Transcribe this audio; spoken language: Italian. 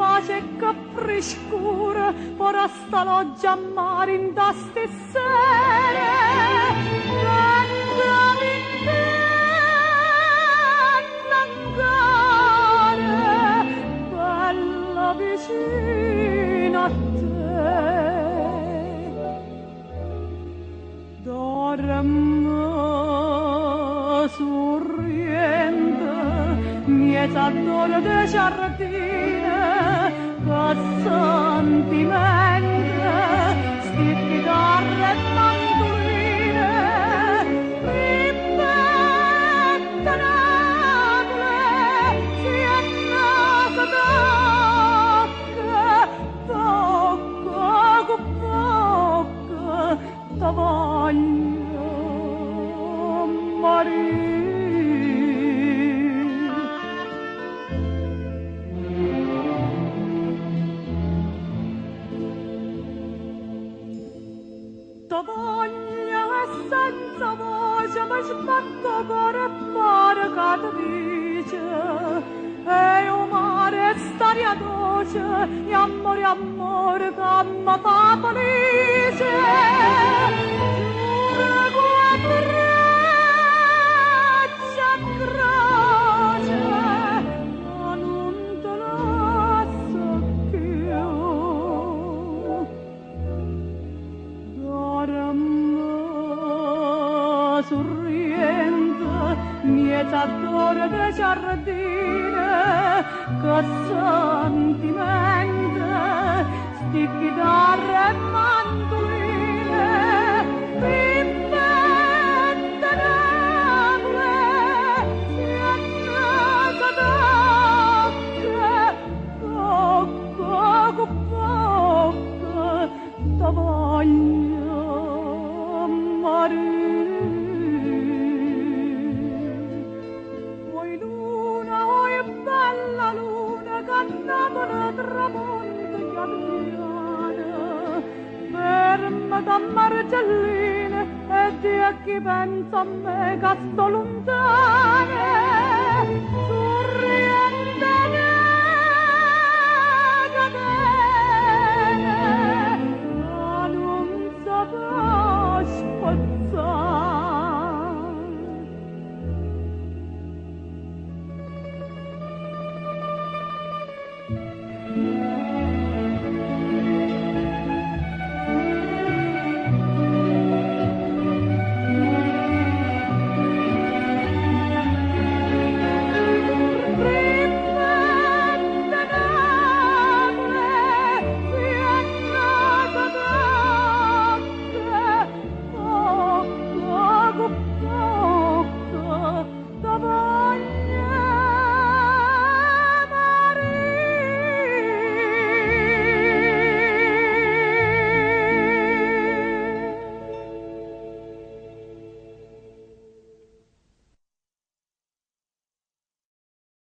pace capricura, ora sta loggia a mare in da stessere. Prendami te, bella vicina a te. Dormo sorriente, miezza d'oro de giardine, che sentimento, sti chitarre e mandoline, ripete Napoli, si è nata tocca con bocca, ta voglio morire. Ta voglio e senza voce mi sbatto cuore e mare che ti dice e io mare e staria dolce e amore che mi fa felice. Giuro che braccia a croce ma non te lascio più. Dormo sorriente, miezza d'oro de giardine, che sentimento, sti chitarre e mandoline, ripete Napoli, si è nata tocca con bocca, ta voglio morire. Oi luna, oi bella luna, che Napoli tramonta chiariana, ferma da margelline e di chi pensa a me che sto lontane.